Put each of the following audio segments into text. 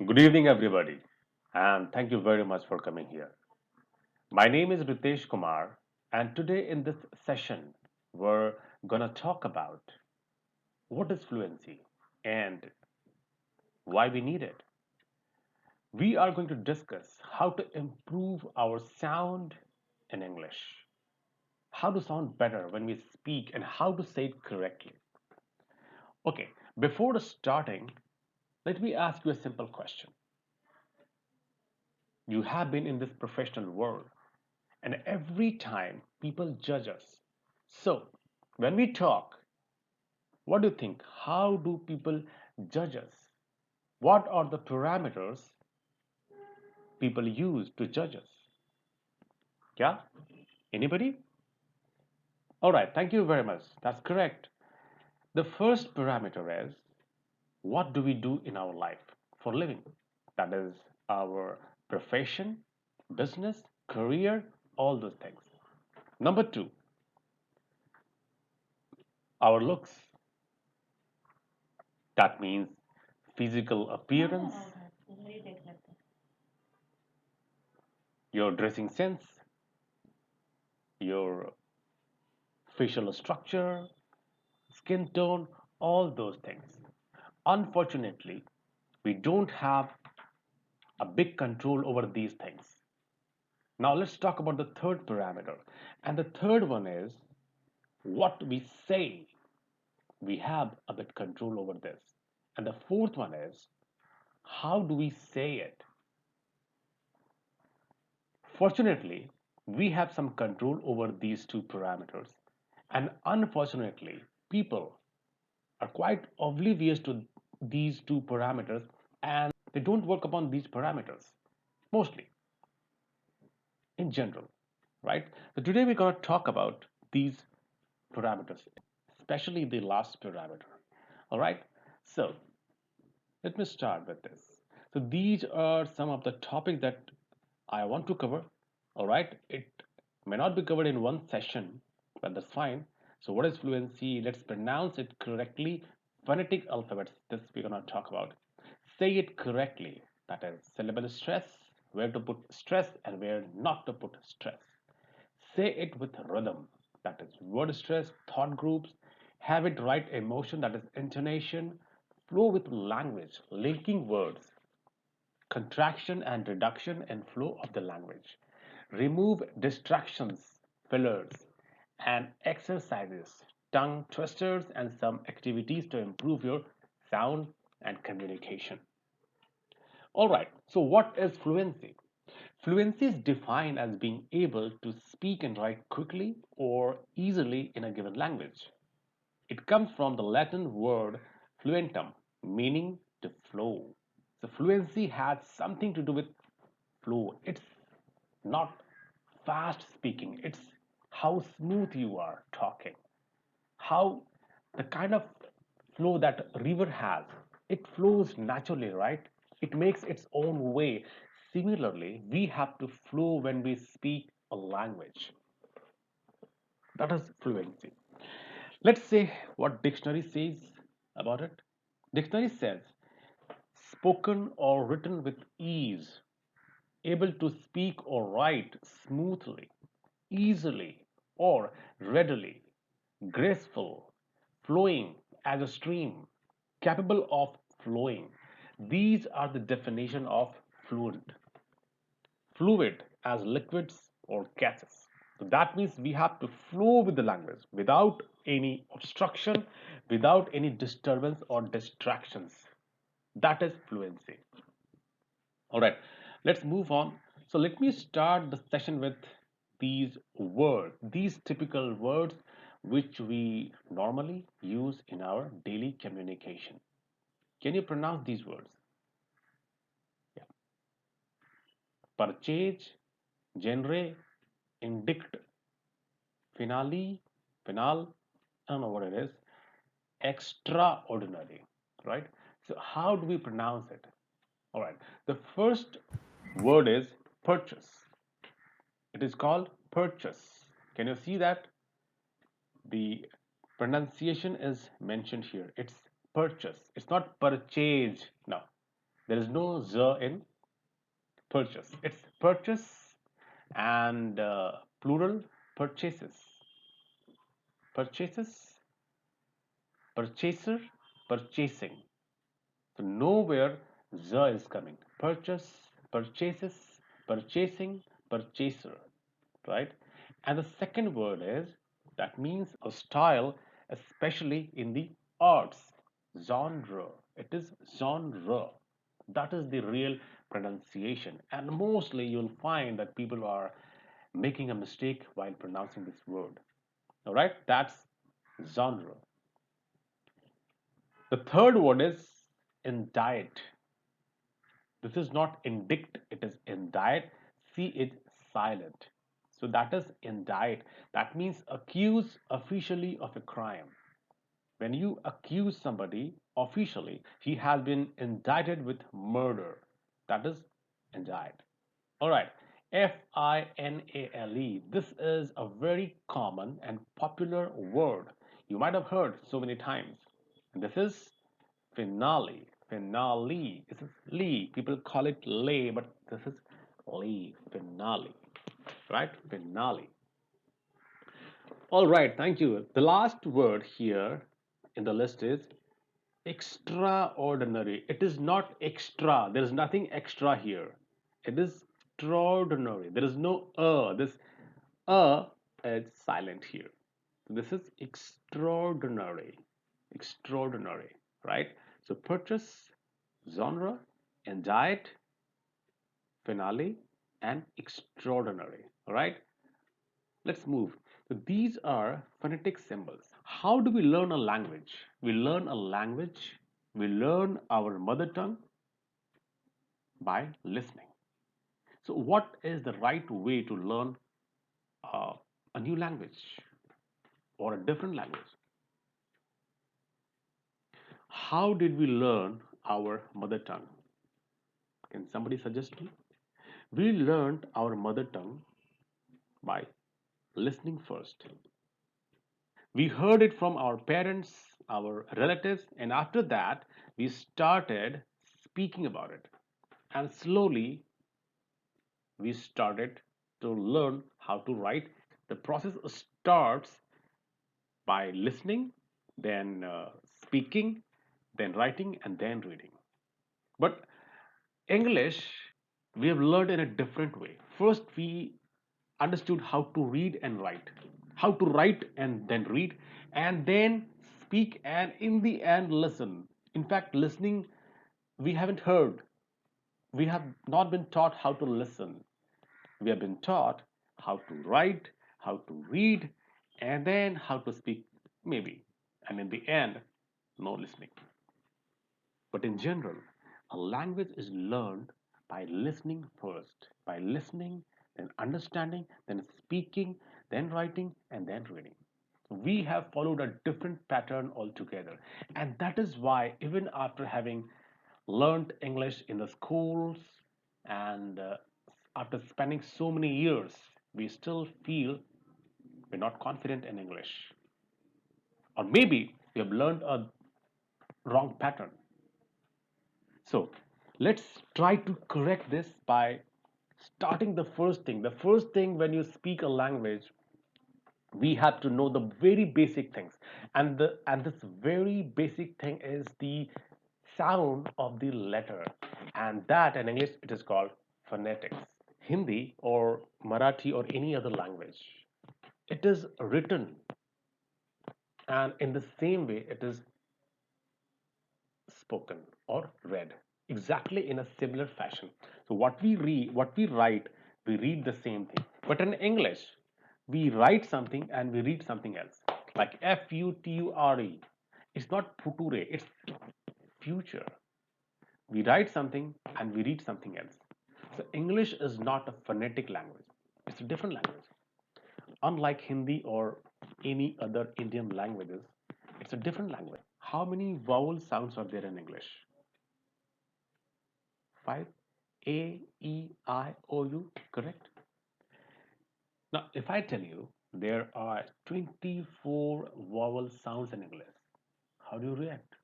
Good evening, everybody, and thank you very much for coming here. My name is Ritesh Kumar, and today in this session, we're gonna talk about what is fluency and why we need it. We are going to discuss how to improve our sound in English, how to sound better when we speak, and how to say it correctly. Okay, before starting, let me ask you a simple question. You have been in this professional world, and every time people judge us. So, when we talk, what do you think? How do people judge us? What are the parameters people use to judge us? Yeah? Anybody? All right, thank you very much. That's correct. The first parameter is what do we do in our life for living? That is our profession, business, career, all those things. Number two, our looks. That means physical appearance, your dressing sense, your facial structure, skin tone, all those things. Unfortunately, we don't have a big control over these things. Now, let's talk about the third parameter. And the third one is what we say. We have a bit control over this. And the fourth one is how do we say it? Fortunately, we have some control over these two parameters. And unfortunately, people are quite oblivious to these two parameters and they don't work upon these parameters mostly in general, right? So today we're going to talk about these parameters, especially the last parameter. All right. So let me start with this. So these are some of the topics that I want to cover. All right. It may not be covered in one session, but that's fine. So what is fluency? Let's pronounce it correctly. Phonetic alphabets. This we're gonna talk about. Say it correctly. That is syllable stress, where to put stress and where not to put stress. Say it with rhythm. That is word stress, thought groups. Have it right emotion. That is intonation. Flow with language, linking words contraction and reduction and flow of the language. Remove distractions, fillers, and exercises, tongue twisters, and some activities to improve your sound and communication. All right, so what is fluency? Fluency is defined as being able to speak and write quickly or easily in a given language. It comes from the Latin word fluentum, meaning to flow. So fluency has something to do with flow. It's not fast speaking, it's how smooth you are talking, how the kind of flow that river has. It flows naturally, right? It makes its own way. Similarly, we have to flow when we speak a language. That is fluency. Let's say what dictionary says about it. Dictionary says spoken or written with ease, able to speak or write smoothly, easily, or readily, graceful, flowing as a stream, capable of flowing. These are the definition of fluent. Fluid as liquids or gases. So that means we have to flow with the language without any obstruction, without any disturbance or distractions. That is fluency. All right, let's move on. So let me start the session with these words, these typical words which we normally use in our daily communication. Can you pronounce these words? Yeah. Purchase, genre, indict, finale, finale, I don't know what it is, extraordinary, right? So how do we pronounce it? All right. The first word is purchase. It is called purchase. Can you see that? The pronunciation is mentioned here. It's purchase. It's not purchase. No. There is no z in purchase. It's purchase and plural purchases. Purchases, purchaser, purchasing. So nowhere z is coming. Purchase, purchases, purchasing, purchaser, right? And the second word is that means a style, especially in the arts, genre. It is genre. That is the real pronunciation. And mostly you'll find that people are making a mistake while pronouncing this word. All right, that's genre. The third word is indict. This is not indict, it is indict. See it silent. So that is indict. That means accuse officially of a crime. When you accuse somebody officially, he has been indicted with murder. That is indict. All right. Finale. This is a very common and popular word. You might have heard so many times. And this is finale. Finale. This is lee. People call it lay, but this is lee. Finale. Right? Finale. All right. Thank you. The last word here in the list is extraordinary. It is not extra. There is nothing extra here. It is extraordinary. There is no This is silent here. So this is extraordinary. Extraordinary, right? So purchase, genre, indict, finale, and extraordinary. All right. Let's move. So these are phonetic symbols. How do we learn a language? We learn a language, we learn our mother tongue by listening. So, what is the right way to learn uh, a new language or a different language? How did we learn our mother tongue? Can somebody suggest me? We learned our mother tongue by listening first. We heard it from our parents, our relatives, and after that, we started speaking about it. And slowly, we started to learn how to write. The process starts by listening, then speaking, then writing, and then reading. But English, we have learned in a different way. First, we understood how to read and write, how to write and then read, and then speak, and in the end, listen. In fact, listening, we haven't heard. We have not been taught how to listen. We have been taught how to write, how to read, and then how to speak, maybe. And in the end, no listening. But in general, a language is learned by listening first, by listening, then understanding, then speaking, then writing, and then reading. We have followed a different pattern altogether. And that is why, even after having learned English in the schools and after spending so many years, we still feel we're not confident in English. Or maybe we have learned a wrong pattern. So let's try to correct this by starting the first thing. The first thing when you speak a language, we have to know the very basic things. And this very basic thing is the sound of the letter. And that in English it is called phonetics. Hindi or Marathi or any other language. It is written and in the same way it is spoken or read exactly in a similar fashion. So what we read, what we write, we read the same thing. But in English, we write something and we read something else. Like future. It's not future, it's future. We write something and we read something else. So English is not a phonetic language. It's a different language. Unlike Hindi or any other Indian languages, it's a different language. How many vowel sounds are there in English? 5. A, E, I, O, U, correct? Now, if I tell you there are 24 vowel sounds in English, how do you react?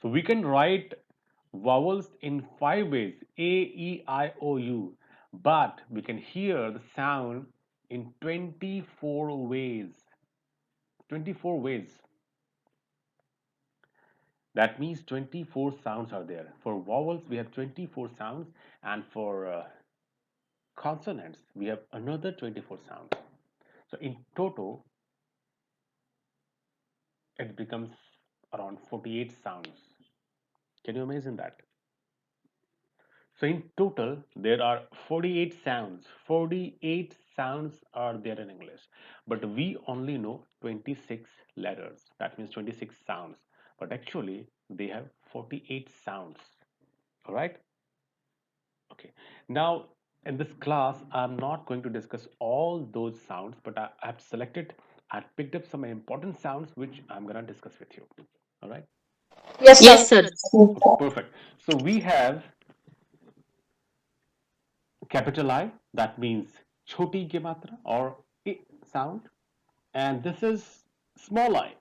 So we can write vowels in 5 ways: A, E, I, O, U, but we can hear the sound in 24 ways. 24 ways. That means 24 sounds are there. For vowels, we have 24 sounds, and for consonants, we have another 24 sounds. So in total, it becomes around 48 sounds. Can you imagine that? So in total, there are 48 sounds. 48 sounds are there in English, but we only know 26 letters. That means 26 sounds. But actually, they have 48 sounds. All right. Okay. Now, in this class, I'm not going to discuss all those sounds, but I've selected, I picked up some important sounds which I'm going to discuss with you. All right. Yes, Yes, sir. sir. Okay, perfect. So we have capital I, that means choti ki matra or I sound, and this is small I.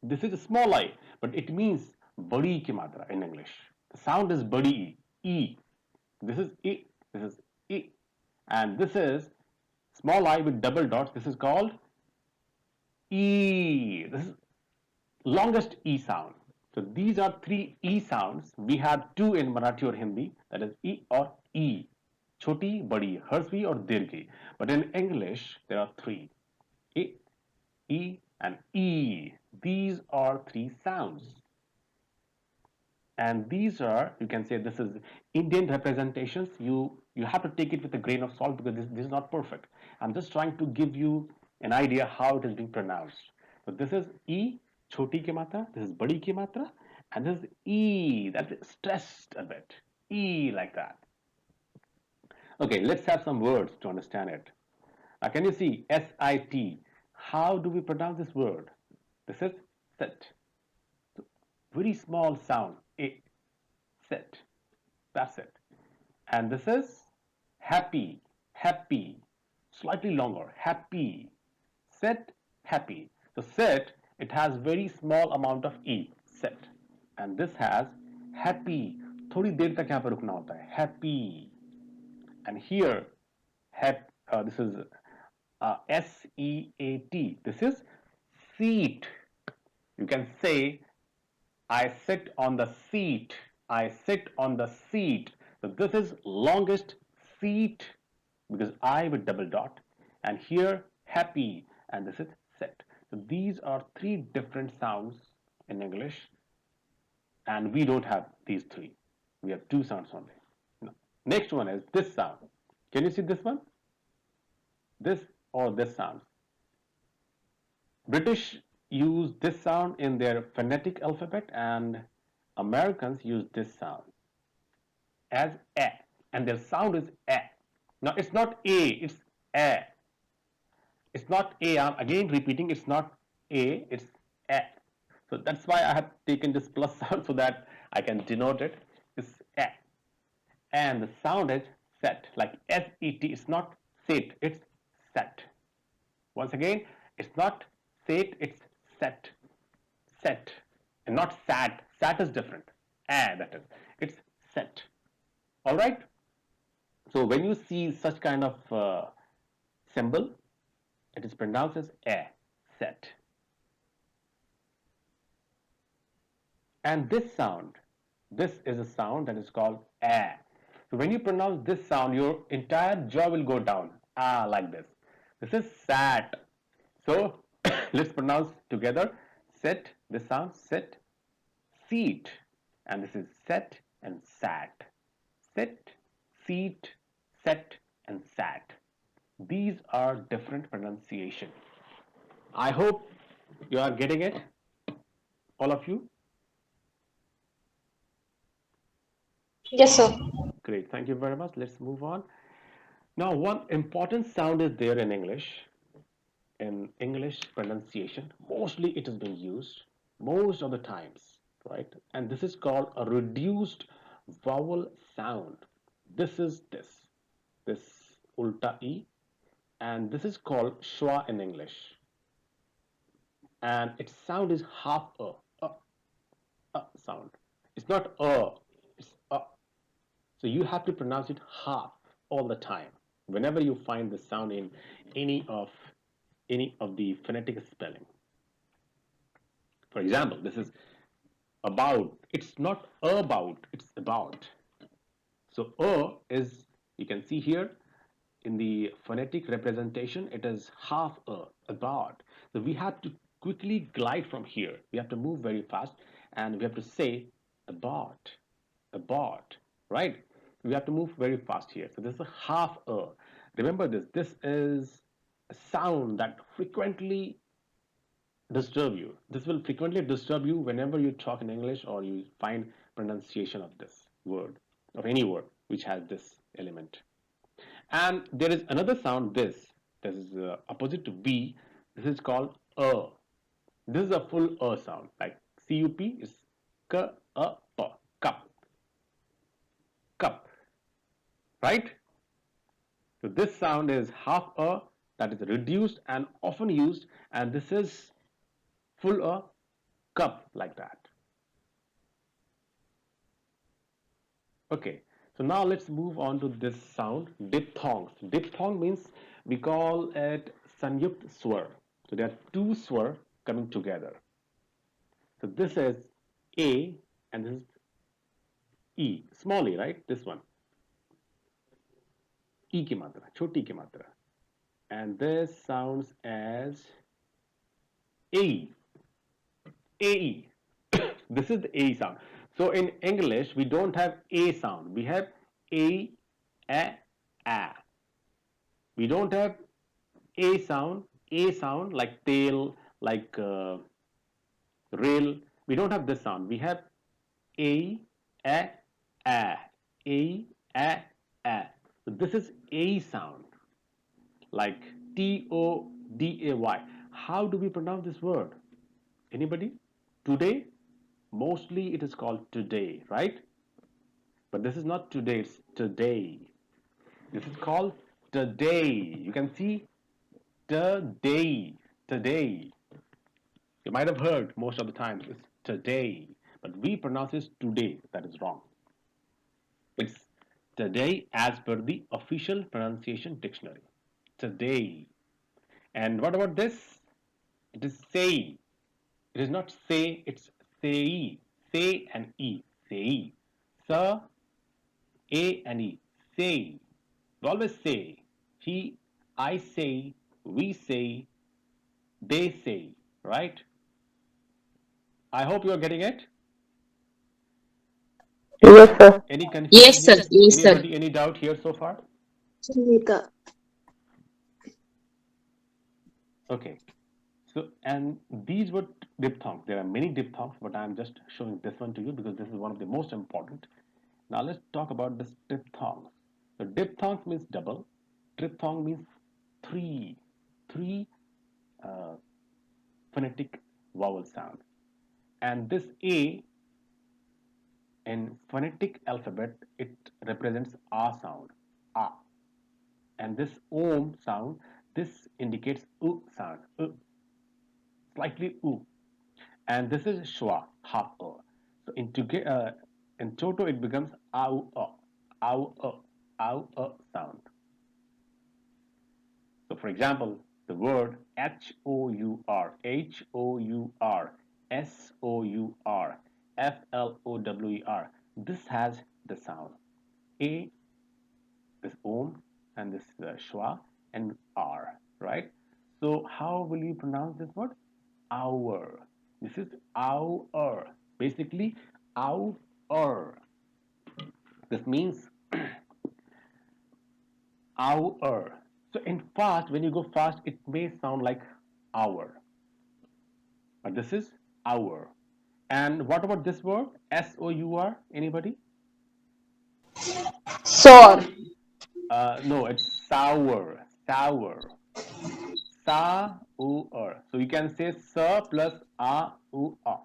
This is a small I, but it means badi ki matra in English. The sound is badi E. This is I. This is I, and this is small I with double dots. This is called E. This is longest E sound. So these are three E sounds. We have two in Marathi or Hindi, that is E or E. Choti, badi, harsvi or dirghi. But in English, there are three: E, E, and E. These are three sounds. And these are, you can say, this is Indian representations. You have to take it with a grain of salt because this is not perfect. I'm just trying to give you an idea how it is being pronounced. So this is E, choti ki matra, this is badi ki matra, and this is E, that's stressed a bit. E like that. Okay, let's have some words to understand it. Now, can you see SIT? How do we pronounce this word? This is sit. So, very small sound. A, sit. That's it. And this is happy, happy. Slightly longer. Happy. Sit, happy. So sit, it has very small amount of E. Sit. And this has happy. थोड़ी देर तक यहाँ पर रुकना होता है. Happy. And here, this is SEAT. This is seat. You can say, I sit on the seat. I sit on the seat. So this is longest seat because I with double dot. And here, happy. And this is sit. So these are three different sounds in English. And we don't have these three. We have two sounds only. Now, next one is this sound. Can you see this one? This or this sound. British use this sound in their phonetic alphabet, and Americans use this sound as a, and their sound is a. Now it's not a, it's a. It's not a. I'm again repeating. It's not a. It's a. So that's why I have taken this plus sound so that I can denote it. It's a, and the sound is set, like set. It's not set. It's set. Once again, it's not set, it's set. Set. And not sat. Sat is different. That is. It's set. Alright? So when you see such kind of symbol, it is pronounced as a. Set. And this is a sound that is called a. So when you pronounce this sound, your entire jaw will go down. Ah, like this. This is sat. So let's pronounce together. Set. This sound. Set. Seat. And this is set and sat. Sit, seat, set, and sat. These are different pronunciation. I hope you are getting it, all of you. Yes, sir. Great, thank you very much. Let's move on. Now, one important sound is there in English. In English pronunciation, mostly it is being used most of the times, right? And this is called a reduced vowel sound. This is this ulta e, and this is called schwa in English. And its sound is half a. sound. It's not it's So you have to pronounce it half all the time. Whenever you find the sound in any of any of the phonetic spelling. For example, this is about. It's not about, it's about. So is, you can see here in the phonetic representation, it is half about. So we have to quickly glide from here. We have to move very fast and we have to say about, about, right? We have to move very fast here. So this is a half Remember this. This is a sound that frequently disturb you. This will frequently disturb you whenever you talk in English or you find pronunciation of this word, of any word which has this element. And there is another sound, this is opposite to B. This is called This is a full sound, like CUP is K, A, P, cup, cup, right? So this sound is half that is reduced and often used, and this is full cup, like that. Okay, so now let's move on to this sound, diphthongs. Diphthong means we call it sanyukt swar. So there are two swar coming together. So this is A and this is E, small e, right? This one, E ki matra, choti ki matra. And this sounds as A, AE. This is the A sound. So in English, we don't have A sound. We have A, A. We don't have A sound like tail, like rail. We don't have this sound. We have A, A, A, A, A, A. So this is A sound, like Today. How do we pronounce this word? Anybody? Today? Mostly it is called today, right? But this is not today, it's today. This is called today. You can see today, today. You might have heard most of the times it's today, but we pronounce it today. That is wrong. It's today as per the official pronunciation dictionary. Today. And what about this? It is say. It is not say, it's say. Say and E. Say. Sa, A and E. Say. We always say. He, I say, we say, they say. Right? I hope you are getting it. Yes, Any sir. any confusion Yes, sir. here? Yes, sir. Anybody, any doubt here so far? Sunita. Okay. So, and these were diphthongs. There are many diphthongs, but I'm just showing this one to you because this is one of the most important. Now let's talk about this diphthongs. So diphthongs means double. Diphthong means three uh, phonetic vowel sound. And this A in phonetic alphabet, it represents A sound, A. And this Om sound, this indicates U sound, slightly U. And this is Schwa, half A. So in Toto, it becomes Au Au sound. So for example, the word Hour, Sour, Flower, this has the sound A, this Om, and this Schwa, and R, right? So how will you pronounce this word? Hour. This is hour. Basically, hour. This means hour. So in fast, when you go fast, it may sound like hour, but this is hour. And what about this word? Sour. Anybody? Sore. No, it's sour. Sour. Sour. So you can say sa plus a u a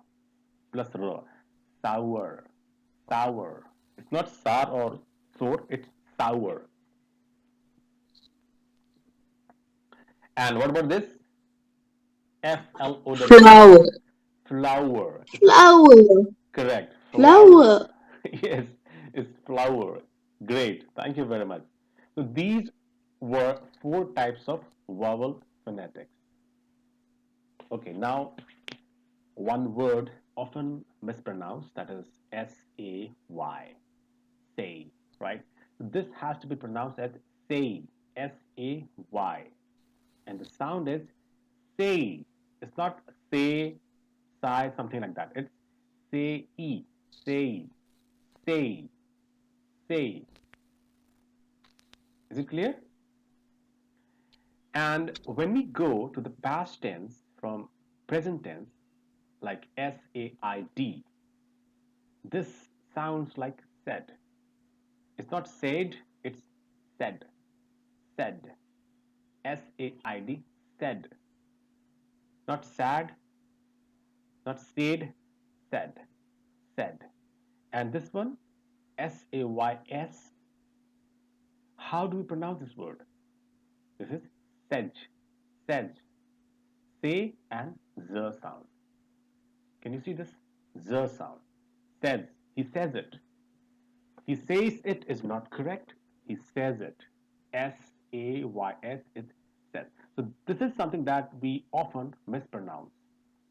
plus r. Sour. Sour. It's not sour or sour. It's sour. And what about this? Flower. Flower. Flower. It's Flower. Correct. Flower. Flower. Yes, it's flower. Great. Thank you very much. So these were four types of vowel phonetics. Okay, now one word often mispronounced, that is S-A-Y, say, right? This has to be pronounced as say, S-A-Y. And the sound is say. It's not say, sigh, something like that. It's say, say, say, say. Is it clear? And when we go to the past tense from present tense, like S-A-I-D, this sounds like said. It's not said, it's said. Said. S-A-I-D, said. Not sad, not said, said. Said. And this one, S-A-Y-S, how do we pronounce this word? This is sedge. Sedge. Say and z sound. Can you see this? Z sound. Says. He says it. He says it is not correct. He says it. S-A-Y-S is says. So this is something that we often mispronounce.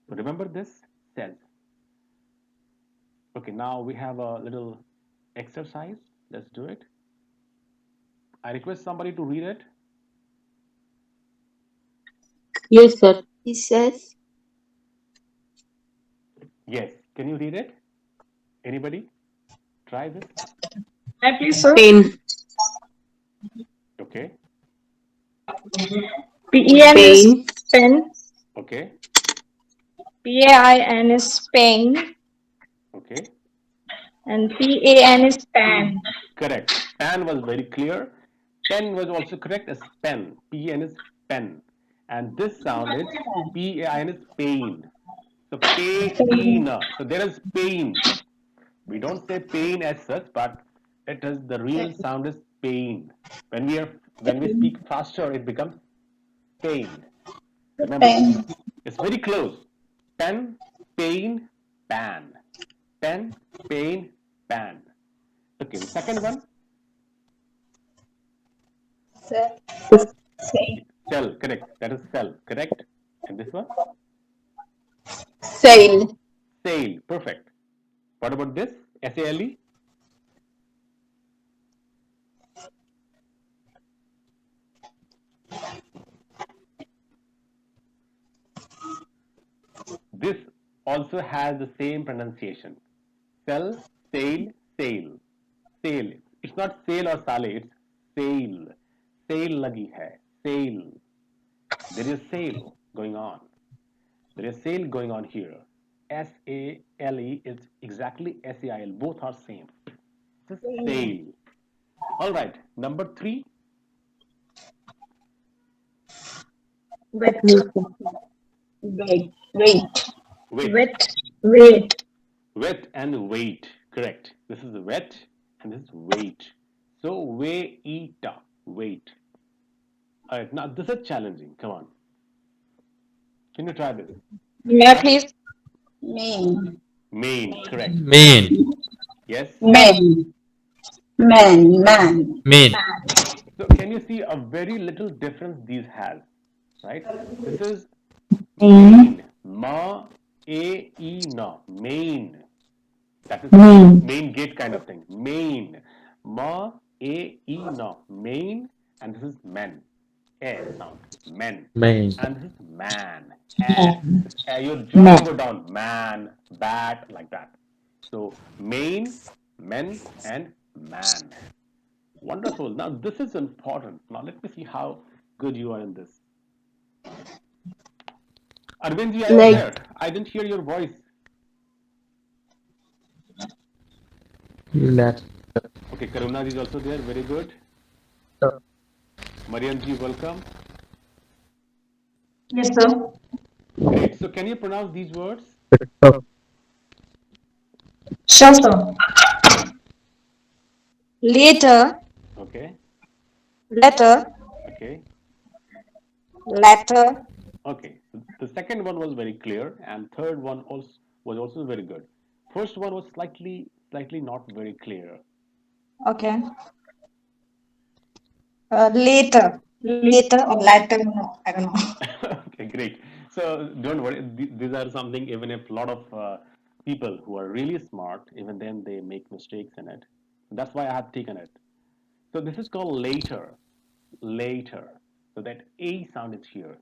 So remember this? Says. Okay, now we have a little exercise. Let's do it. I request somebody to read it. Yes, sir. He says, Yes. Can you read it? Anybody? Try this. I please, sir. Pen. Okay. PEN is Pain. pen. Okay. PAIN is pain. Okay. And PAN is pan. Correct. Pan was very clear. Pen was also correct as pen. P-N is pen. And this sound is P-A-I-N is pain. So pain. So there is pain. We don't say pain as such, but it is the real sound is pain. When we speak faster, it becomes pain. Remember, Pen. it's very close. Pen, pain, pan. Pen, pain, pan. Okay, the second one, "Sir, Say. cell, correct. That is cell, correct. And this one, sail, sail, perfect. What about this? S-A-L-E? This also has the same pronunciation. Cell, sail, sail. Sail. It's not sail or sale, it's sail. Sail lagi hai. Sail. There is sail going on. There is sail going on here. S-A-L-E is exactly S-A-I-L. Both are same. It's a sail. All right. Number three, Wet. Yes, sir. Wait. Wait. wait. Wet. Wait. Wet and wait. Correct. This is wet and this is wait. So wait. Wait. All right. Now this is challenging. Come on. Can you try this? May I please? main, Main. Correct. Main, Yes. man, man, main, So can you see a very little difference these has, right? This is main, main. Ma, a, e, na. Main. That is main, main gate kind of thing. Main. Ma, a, e, na. Main. And this is men. A sound. Men. main, And this is man. A. Your jaw will man, go down. Man, bat, like that. So main, men, and man. Wonderful. Now this is important. Now let me see how good you are in this. Arvindji, are you Like there? I didn't hear your voice. left, Okay, Karuna ji is also there. Very good. Mariam ji, welcome. Yes, sir. Great. So can you pronounce these words? Sure, sir. Later. Okay. Letter. Okay. Letter. Okay. So the second one was very clear, and third one also was also very good. first one was slightly not very clear. Okay. Later. Later or later? No, I don't know. Okay, great. So don't worry. These are something. Even if a lot of people who are really smart, even then they make mistakes in it. That's why I have taken it. So this is called later. Later. So that A sound is here.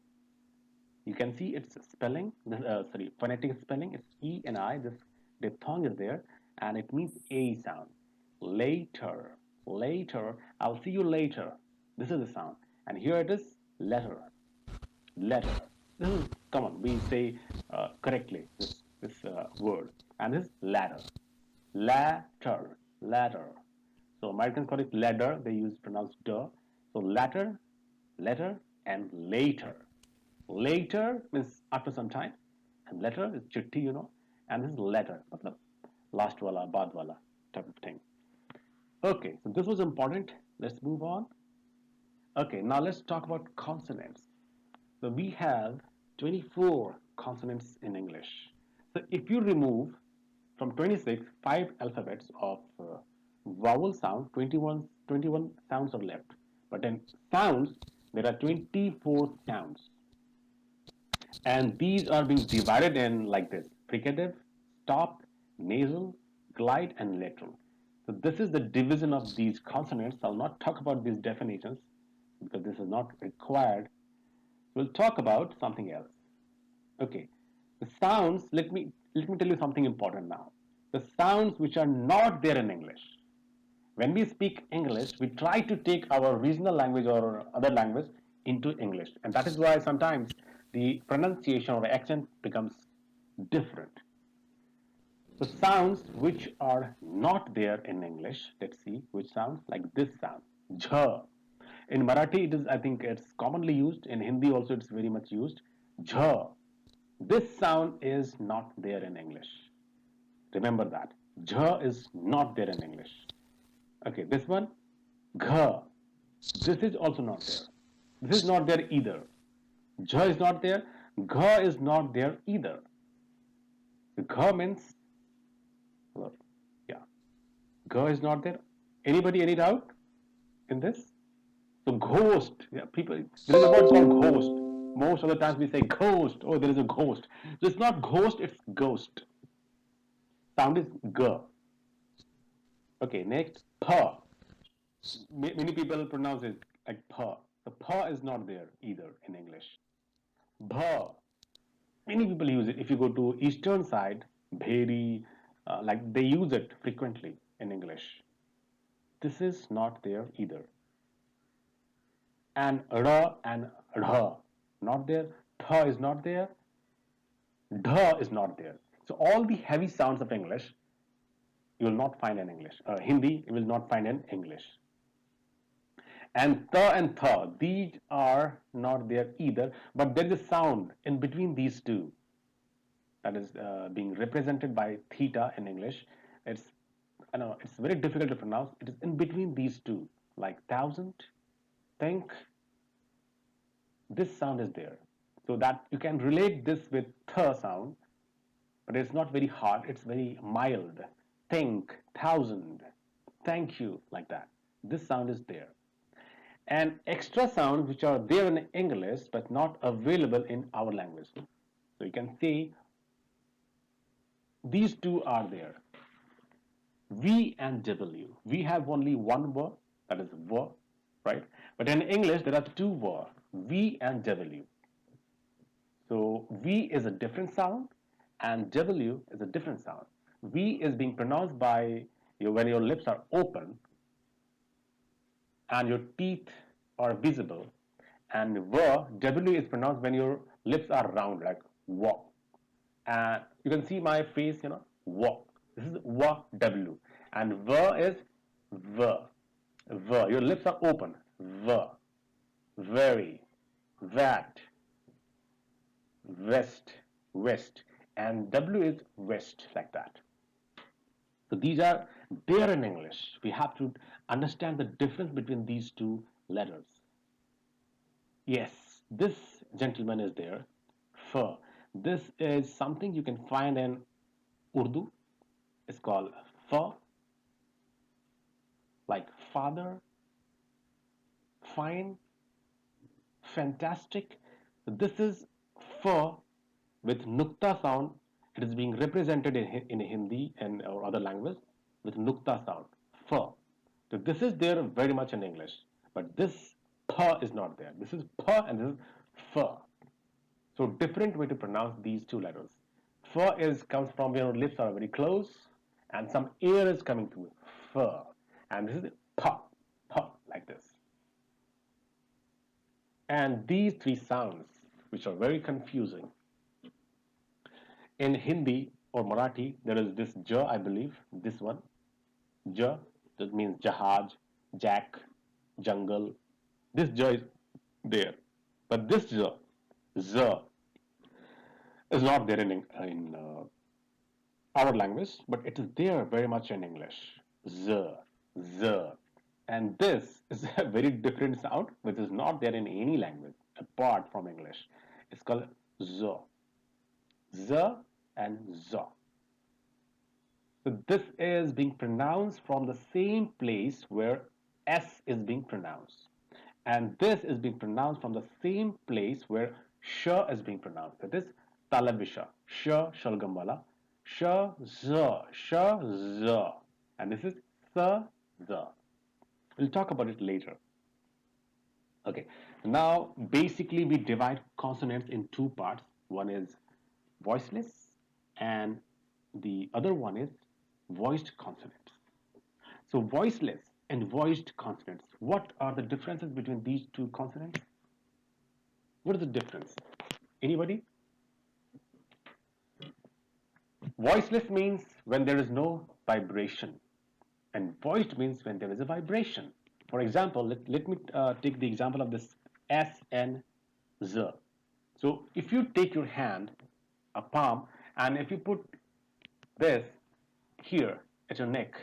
You can see its spelling. Sorry, phonetic spelling. It's E and I. This diphthong is there, and it means A sound. Later. Later. I'll see you later. This is the sound, and here it is. Letter. Letter. This is, come on, we say correctly this word, and this is ladder. Ladder. Ladder. So Americans call it ladder. They use pronounce duh. So latter, letter, and later. Later means after some time, and letter is chitti, and this is letter, matlab last wala, baad wala type of thing. Okay, so this was important. Let's move on. Okay, now let's talk about consonants. So we have 24 consonants in English. So if you remove from 26 five alphabets of vowel sound, 21 sounds are left. But in sounds, there are 24 sounds. And these are being divided in like this: fricative, stop, nasal, glide, and lateral. So this is the division of these consonants. I'll not talk about these definitions because this is not required. We'll talk about something else. Okay. The sounds, let me tell you something important now. The sounds which are not there in English. When we speak English, we try to take our regional language or other language into English. And that is why sometimes the pronunciation or accent becomes different. The sounds which are not there in English, let's see which sounds, like this sound, jh. In Marathi, it is, I think it's commonly used. In Hindi also, it's very much used. Jh. This sound is not there in English. Remember that. Jh is not there in English. Okay, this one, gh. This is also not there. This is not there either. Jh is not there. Gh is not there either. Gh means, well, yeah, gh is not there. Anybody any doubt in this? So ghost, yeah, people. There is a word called ghost. Most of the times we say ghost. Oh, there is a ghost. So it's not ghost. It's ghost. Sound is g. Okay, next pa. Many people pronounce it like pa. The pa is not there either in English. Bha. Many people use it. If you go to eastern side, bheri, like they use it frequently in English. This is not there either. And ra and rha, not there. Tha is not there. Dha is not there. So all the heavy sounds of English you will not find in English. Hindi you will not find in English. And tha, these are not there either. But there is a sound in between these two that is being represented by theta in English. It's I know it's very difficult to pronounce. It is in between these two, like thousand, think. This sound is there, so that you can relate this with th sound, but it's not very hard. It's very mild. Think, thousand, thank you, like that. This sound is there. And extra sounds which are there in English but not available in our language. So you can see these two are there. V and W. We have only one word, that is V, right? But in English, there are two words, V and W. So V is a different sound and W is a different sound. V is being pronounced by you when your lips are open and your teeth are visible. And W is pronounced when your lips are round, like walk. And you can see my face, walk. This is W. And is V. V. Your lips are open. V. Very. That. West. West. And W is west, like that. So these are there in English. We have to understand the difference between these two letters. Yes, this gentleman is there. Fur. This is something you can find in Urdu. is called fa, like father, fine, fantastic. This is fa with nukta sound. It is being represented in Hindi and or other language with nukta sound. Fa. So this is there very much in English, but this pa is not there. This is pa and this is fa. So different way to pronounce these two letters. Fa is comes from where your lips are very close, and some air is coming through. Fa, and this is pa, pa like this. And these three sounds, which are very confusing. In Hindi or Marathi, there is this ja, I believe, this one, ja, that means jahaj, jack, jungle. This ja is there, but this ja, za, is not there in our language, but it is there very much in English. Z, z. And this is a very different sound which is not there in any language apart from English. It's called z, z and z. So this is being pronounced from the same place where S is being pronounced. And this is being pronounced from the same place where sh is being pronounced. That is talavisha, sh, shalgambala, sh, z. And this is sa, za. We'll talk about it later. Okay, now basically we divide consonants in two parts. One is voiceless and the other one is voiced consonants. So voiceless and voiced consonants, what are the differences between these two consonants? What is the difference? Anybody? Voiceless means when there is no vibration, and voiced means when there is a vibration. For example, let me take the example of this S and Z. So if you take your hand, a palm, and if you put this here at your neck,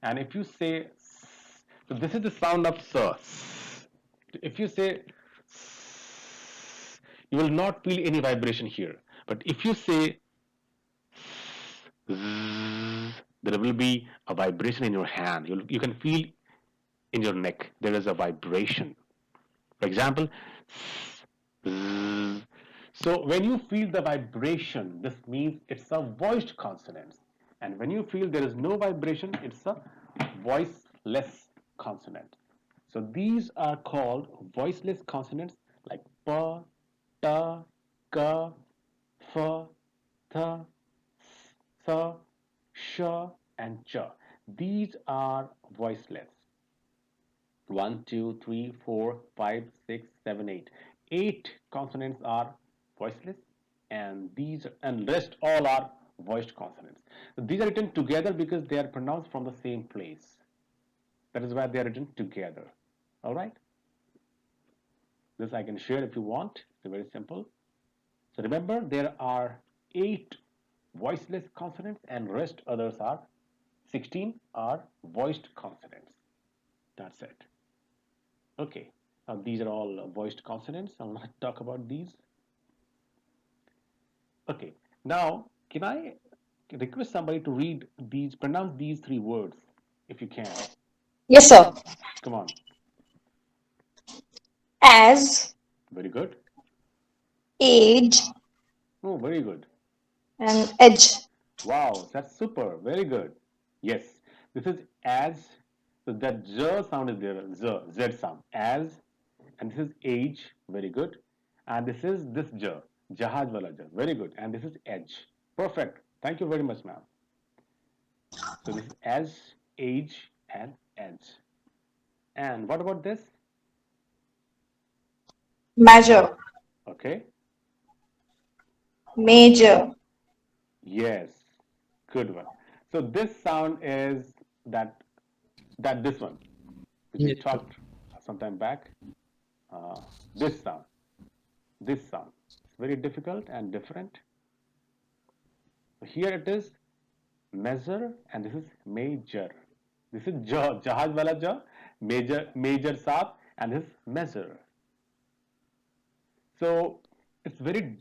and if you say, so this is the sound of S. If you say, you will not feel any vibration here. But if you say, there will be a vibration in your hand. You can feel in your neck there is a vibration. For example, so when you feel the vibration, this means it's a voiced consonant. And when you feel there is no vibration, it's a voiceless consonant. So these are called voiceless consonants like pa, ta, ka, fa, tha, sa, sh, and cha. These are voiceless. 1, 2, 3, 4, 5, 6, 7, 8. 8 consonants are voiceless, and rest all are voiced consonants. So these are written together because they are pronounced from the same place. That is why they are written together. All right. This I can share if you want. It's very simple. So remember, there are 8 voiceless consonants, and rest others are 16 are voiced consonants. That's it. Okay, these are all voiced consonants. I'll not talk about these. Okay, now can I request somebody to pronounce these 3 words, if you can? Yes, sir. Come on. As, Very good. age, Oh, very good. and edge. Wow, that's super. Very good. Yes, this is as. So that z sound is there. Z sound. As, and this is age. Very good. And this is this j. Jahaj wala j. Very good. And this is edge. Perfect. Thank you very much, ma'am. So this is as, age, and edge. And what about this? Measure, Okay. major. Yes. Good one. So this sound is that this one, which we Yes, sir. talked some time back. Uh, this sound. This sound. It's very difficult and different. Here it is measure, and this is major. This is jaw, jahaj wala jaw, major saab, and this is measure. So it's very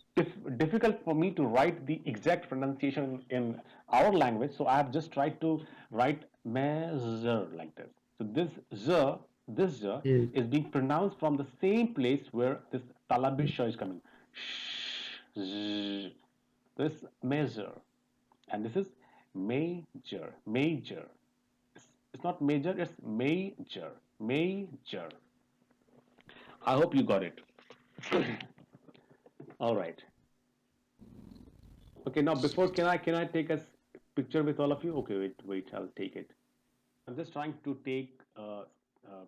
difficult for me to write the exact pronunciation in our language. So I have just tried to write measure like this. So this z Yes. is being pronounced from the same place where this talabisha is coming. Sh, z. This measure, and this is major, major. It's not major, it's major, major. I hope you got it. All right. Okay, now before can I take a picture with all of you? Okay, wait, I'll take it. I'm just trying to take a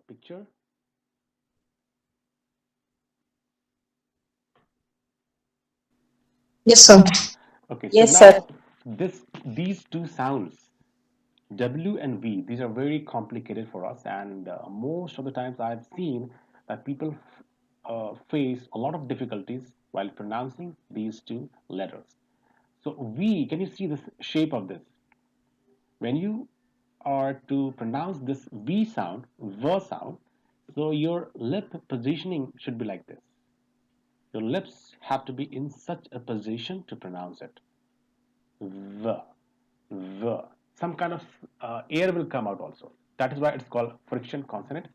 picture. Yes, sir. Okay, so Yes, sir. now these two sounds W and V, these are very complicated for us, and most of the times I've seen that people face a lot of difficulties while pronouncing these two letters. So V, can you see the shape of this? When you are to pronounce this V sound, V sound, so your lip positioning should be like this. Your lips have to be in such a position to pronounce it. V, V. Some kind of air will come out also. That is why it's called friction consonant.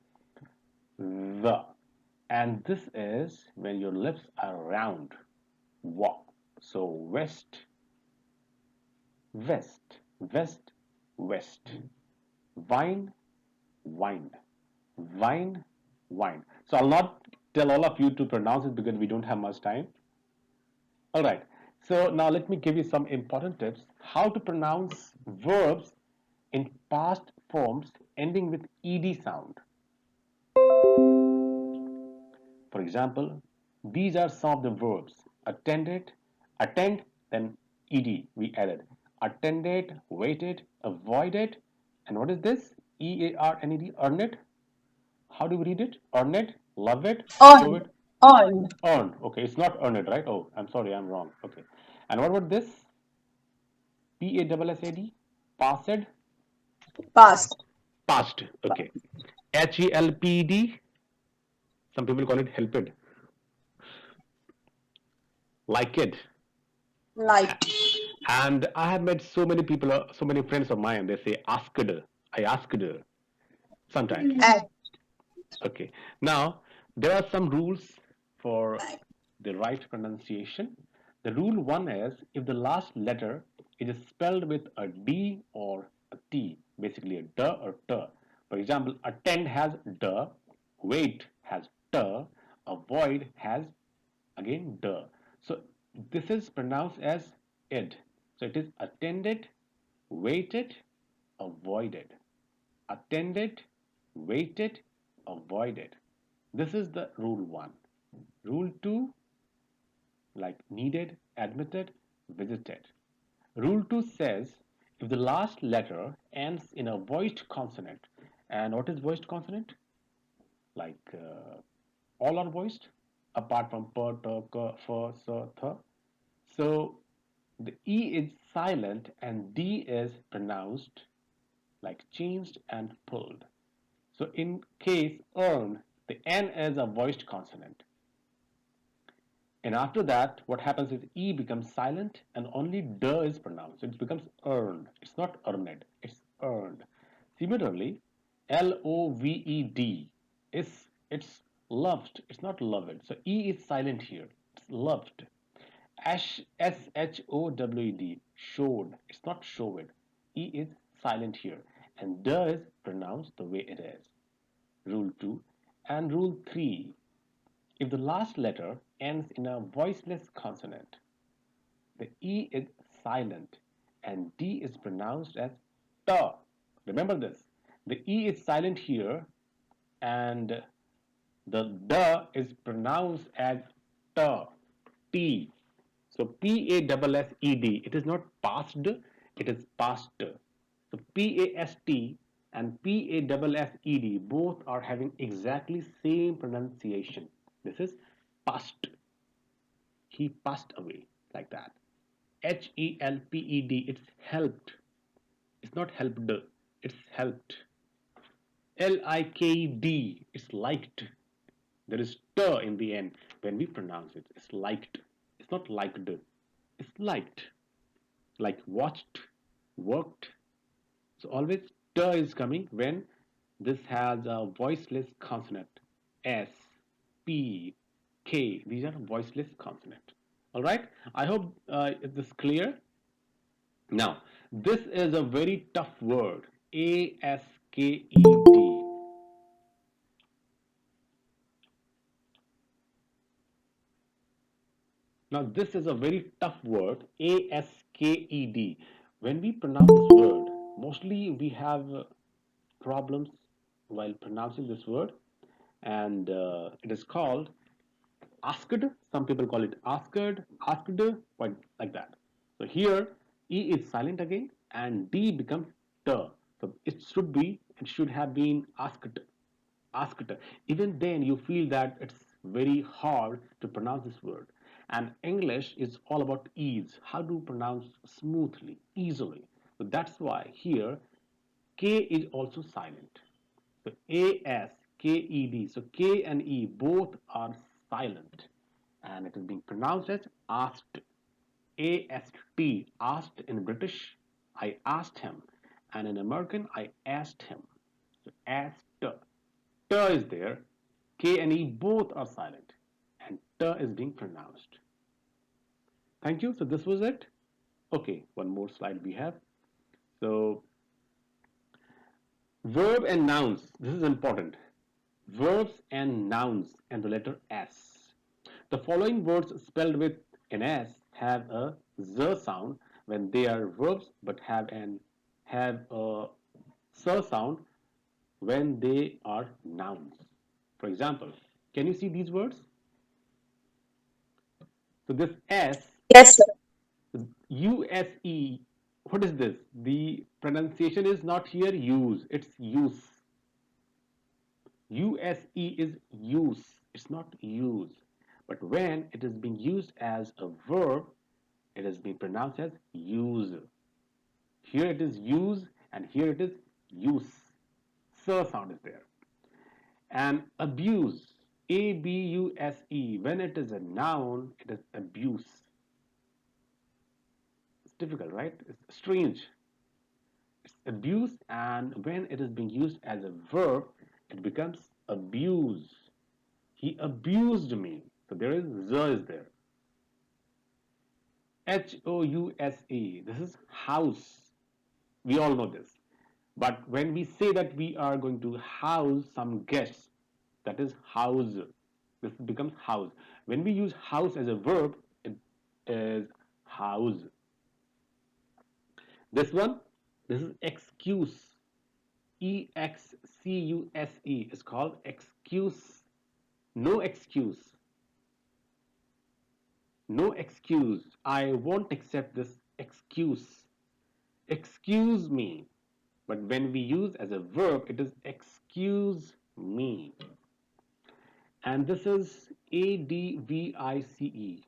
V. And this is when your lips are round. W. So west, west, west, west. Wine, wine, wine, wine. So I'll not tell all of you to pronounce it because we don't have much time. All right. So now let me give you some important tips how to pronounce verbs in past forms ending with ed sound. For example, these are some of the verbs attended, attend, then ed we added. Attended, waited, avoided, and what is this? EARNED, earned. How do we read it? Earn it, love it, show On. it, On. earn. Okay, it's not earn it, right? Oh, I'm sorry, I'm wrong. Okay. And what about this? PASSAD? Passed? Past. Past. Okay. HELPED? Some people call it helped. Like it. Light. And I have met so many people, so many friends of mine, they say asked. I asked sometimes. At. Okay. Now, there are some rules for the right pronunciation. The rule one is if the last letter is spelled with a D or a T, basically a D or T. For example, attend has D, wait has T, avoid has again D. So this is pronounced as id. So it is attended, waited, avoided. Attended, waited, avoided. This is the rule one. Rule two, like needed, admitted, visited. Rule 2 says if the last letter ends in a voiced consonant, and what is voiced consonant? Like all are voiced apart from p, t, k, f, s, th. So the E is silent and D is pronounced like changed and pulled. So in case earn, the N is a voiced consonant. And after that, what happens is E becomes silent and only D is pronounced. It becomes earned. It's not earned, it's earned. Similarly, LOVED is it's loved. It's not loved. So E is silent here. It's loved. SHOWED, showed. It's not showed. E is silent here. And D is pronounced the way it is. Rule 2. And rule 3, if the last letter ends in a voiceless consonant, the E is silent and D is pronounced as ta. Remember this. The E is silent here and the D is pronounced as ta, T. So PASSED, it is not past, it is past. So PAST and PASSED both are having exactly same pronunciation. This is past. He passed away like that. HELPED, it's helped. It's not helped, it's helped. LIKD, it's liked. There is t in the end when we pronounce it. It's liked. It's not liked, it's liked, like watched, worked. So always t is coming when this has a voiceless consonant. S, P, K. These are voiceless consonant. All right. I hope this is clear. Now, this is a very tough word. ASKED. Now, this is a very tough word. ASKED. When we pronounce this word, mostly we have problems while pronouncing this word, and it is called asked. Some people call it asked, but like that. So here E is silent again, and D becomes T. So it should have been asked. Even then, you feel that it's very hard to pronounce this word. And English is all about ease, how to pronounce smoothly, easily. So that's why here K is also silent. So ASKED. So K and E both are silent, and it is being pronounced as asked. AST. Asked in British, I asked him, and in American, I asked him. So asked. T is there. K and E both are silent, and T is being pronounced. Thank you. So this was it. Okay, one more slide we have. So verb and nouns. This is important. Verbs and nouns and the letter S. The following words spelled with an S have a Z sound when they are verbs, but have a S sound when they are nouns. For example, can you see these words? So this S, Yes, sir. USE, what is this? The pronunciation is not here use, it's use. USE is use, it's not use. But when it is being used as a verb, it is being pronounced as use. Here it is use, and here it is use. S sound is there. And abuse, ABUSE, when it is a noun, it is abuse. It's difficult, right? It's strange. It's abuse, and when it is being used as a verb, it becomes abuse. He abused me. So there is Z is there. HOUSE. This is house. We all know this. But when we say that we are going to house some guests, that is house. This becomes house. When we use house as a verb, it is house. This one, this is excuse. EXCUSE is called excuse. No excuse. No excuse. I won't accept this excuse. Excuse me. But when we use as a verb, it is excuse me. And this is ADVICE,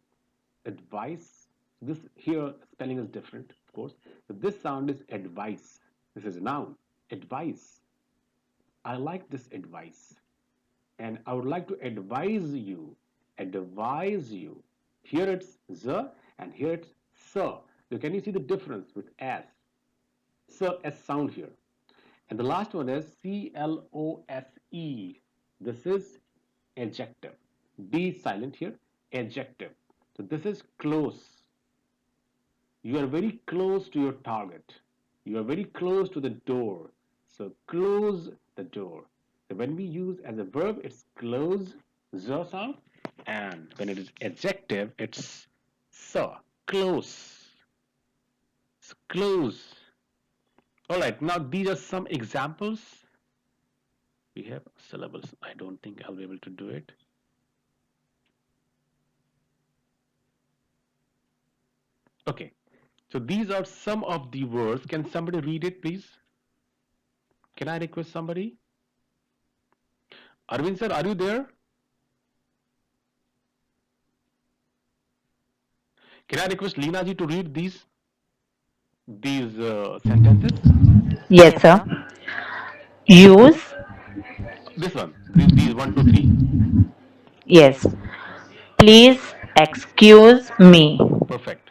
advice. This here spelling is different, of course. So this sound is advice. This is a noun, advice. I like this advice, and I would like to advise you. Advise you. Here it's the, and here it's sir. So can you see the difference with s? Sir, s sound here. And the last one is CLOSE. This is adjective. B is silent here. Adjective. So this is close. You are very close to your target. You are very close to the door. So close the door. So when we use as a verb, it's close, the sound, and when it is adjective, it's so close. It's close. All right. Now these are some examples. We have syllables. I don't think I'll be able to do it. Okay. So these are some of the words. Can somebody read it, please? Can I request somebody? Arvind sir, are you there? Can I request Leena ji to read these sentences? Yes, sir. Use. This one, these one, two, three. Yes. Please. excuse me. Perfect.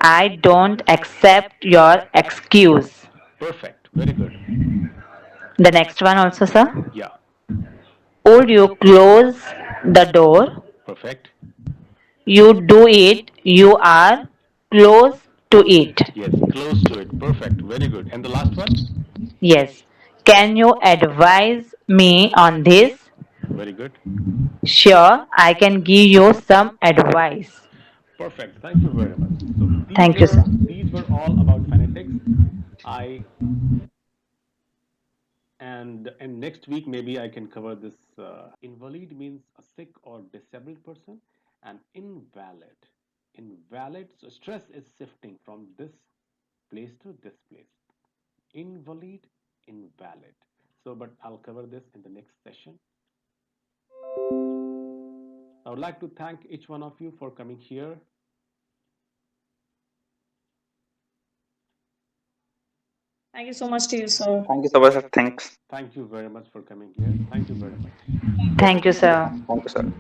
I don't accept your excuse. Perfect. Very good. The next one also, sir. Yeah. Would you close the door? Perfect. You do it. You are close to it. Yes. Close to it. Perfect. Very good. And the last one? Yes. Can you advise me on this? Very good. Sure, I can give you some advice. Perfect. Thank you very much. So Thank you, sir. these were all about phonetics. I and next week maybe I can cover this. Invalid means a sick or disabled person, and invalid. Invalid. So stress is shifting from this place to this place. Invalid, invalid. So, but I'll cover this in the next session. I would like to thank each one of you for coming here. Thank you so much to you, sir. Thank you so much, sir. Thanks. Thank you very much for coming here. Thank you very much. Thank you, sir. Thank you, sir.